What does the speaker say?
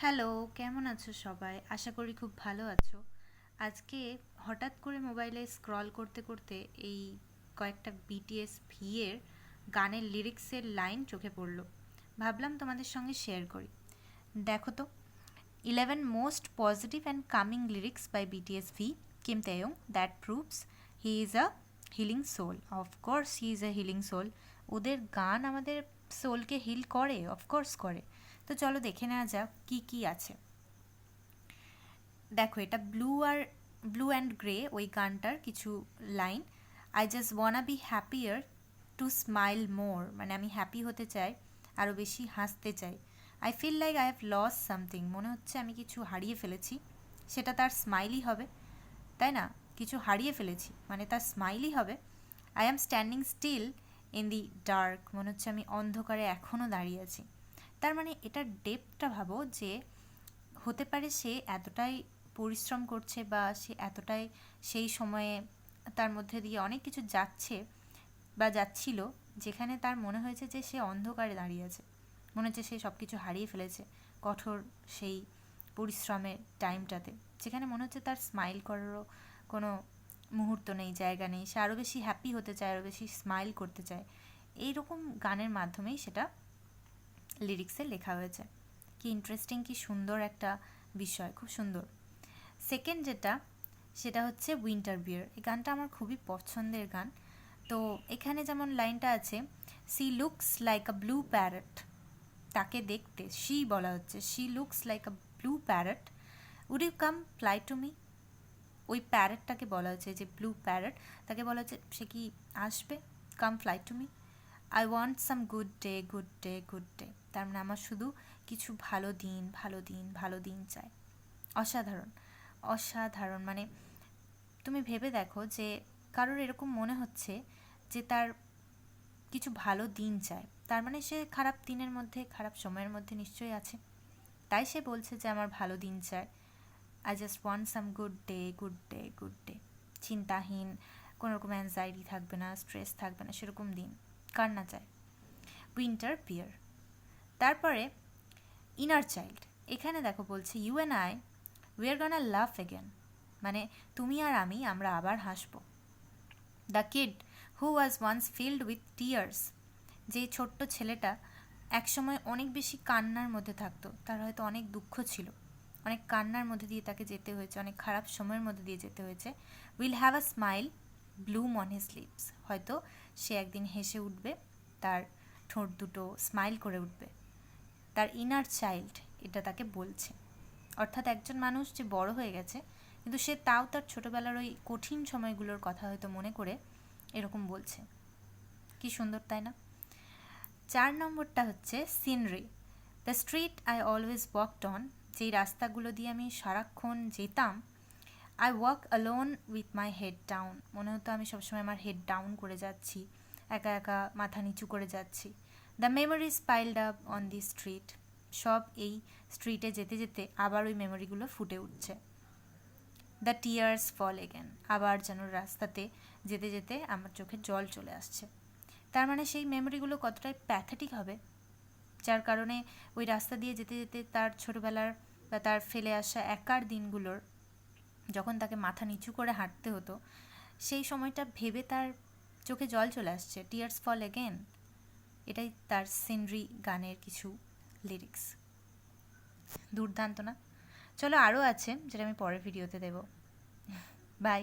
Hello, কেমন আছো সবাই? আশা করি খুব ভালো আছো। আজকে হঠাৎ করে মোবাইলে স্ক্রল করতে করতে এই কয়েকটা বিটিএস ভি এর গানের লিরিক্সের লাইন চোখে পড়লো। ভাবলাম তোমাদের সঙ্গে শেয়ার করি। দেখো তো, 11 most positive and calming lyrics by BTS V Kim Taeyong that proves he is a healing soul. Of course he is a healing soul. ওদের গান আমাদের সোলকে হিল করে, অফকোর্স করে। তো চলো দেখে নেওয়া যাক কী কী আছে। দেখো, এটা ব্লু অ্যান্ড গ্রে ওই গানটার কিছু line. I just wanna be happier to smile more, মানে আমি হ্যাপি হতে চাই, আরও বেশি হাসতে চাই। I feel like I have lost something, মনে হচ্ছে আমি কিছু হারিয়ে ফেলেছি, সেটা তার স্মাইলই হবে, তাই না? কিছু হারিয়ে ফেলেছি মানে তার স্মাইলই হবে। I am standing still in the dark, মনে হচ্ছে আমি অন্ধকারে এখনও দাঁড়িয়ে আছি। তার মানে এটার ডেপটা ভাবো, যে হতে পারে সে এতটাই পরিশ্রম করছে বা সে এতটাই সেই সময়ে তার মধ্যে দিয়ে অনেক কিছু যাচ্ছে বা যাচ্ছিল, যেখানে তার মনে হয়েছে যে সে অন্ধকারে দাঁড়িয়ে আছে, মনে হচ্ছে সে সব কিছু হারিয়ে ফেলেছে কঠোর সেই পরিশ্রমের টাইমটাতে, যেখানে মনে হচ্ছে তার স্মাইল করারও কোনো মুহূর্ত নেই, জায়গা নেই। সে আরও বেশি হ্যাপি হতে চায়, আরও বেশি স্মাইল করতে চায়। এইরকম গানের মাধ্যমেই সেটা লিরিক্সে লেখা হয়েছে। কি ইন্টারেস্টিং, কি সুন্দর একটা বিষয়, খুব সুন্দর। সেকেন্ড যেটা, সেটা হচ্ছে উইন্টার বিয়ার। এই গানটা আমার খুবই পছন্দের গান। তো এখানে যেমন লাইনটা আছে, she looks like a blue parrot, তাকে দেখতে শি বলা হচ্ছে, she looks like a blue parrot, would you come fly to me. ওই প্যারটটাকে বলা হচ্ছে, যে ব্লু প্যারট, তাকে বলা হচ্ছে সে কি আসবে, come fly to me. I want some good day good day good day, তার মানে আমার শুধু কিছু ভালো দিন ভালো দিন ভালো দিন চাই। অসাধারণ অসাধারণ, মানে তুমি ভেবে দেখো যে কারোর এরকম মনে হচ্ছে যে তার কিছু ভালো দিন চায়, তার মানে সে খারাপ দিনের মধ্যে, খারাপ সময়ের মধ্যে নিশ্চয়ই আছে, তাই সে বলছে যে আমার ভালো দিন চায়। I just want some good day good day good day. চিন্তাহীন, কোনো রকম অ্যাংজাইটি থাকবে না, স্ট্রেস থাকবে না, সেরকম দিন কার না চায়। Winter bear. তারপরে ইনার চাইল্ড। এখানে দেখো বলছে, you and I we are gonna love again, মানে তুমি আর আমি, আমরা আবার হাসবো। The kid who was once filled with tears, যে ছোট্ট ছেলেটা একসময় অনেক বেশি কান্নার মধ্যে থাকতো, তার হয়তো অনেক দুঃখ ছিল, অনেক কান্নার মধ্যে দিয়ে তাকে যেতে হয়েছে, অনেক খারাপ সময়ের মধ্যে দিয়ে যেতে হয়েছে। Will have a smile bloom on his lips, হয়তো সে একদিন হেসে উঠবে, তার ঠোঁট দুটো স্মাইল করে উঠবে। তার ইনার চাইল্ড এটা তাকে বলছে, অর্থাৎ একজন মানুষ যে বড় হয়ে গেছে, কিন্তু সে তাও তার ছোটোবেলার ওই কঠিন সময়গুলোর কথা হয়তো মনে করে এরকম বলছে। কি সুন্দর, তাই না? 4 নম্বরটা হচ্ছে scenery. The street I always walked on, যেই রাস্তাগুলো দিয়ে আমি সারাক্ষণ যেতাম। I walk alone with my head down, মনে হতো আমি সবসময় আমার হেড ডাউন করে যাচ্ছি, একা একা মাথা নিচু করে যাচ্ছি। The memories piled up on the street, সব এই স্ট্রিটে যেতে যেতে আবার ওই মেমোরিগুলো ফুটে উঠছে। দ্য টিয়ার্স ফল এগেন, আবার যেন রাস্তাতে যেতে যেতে আমার চোখে জল চলে আসছে। তার মানে সেই মেমোরিগুলো কতটাই প্যাথেটিক হবে, যার কারণে ওই রাস্তা দিয়ে যেতে যেতে তার ছোটোবেলার বা তার ফেলে আসা একার দিনগুলোর, যখন তাকে মাথা নিচু করে হাঁটতে হতো, সেই সময়টা ভেবে তার চোখে জল চলে আসছে। টিয়ার্স ফল এগেন, এটাই তার সিনারি গানের কিছু লিরিক্স। দুর্দান্ত না? চলো, আরও আছে যেটা আমি পরের ভিডিওতে দেব। বাই।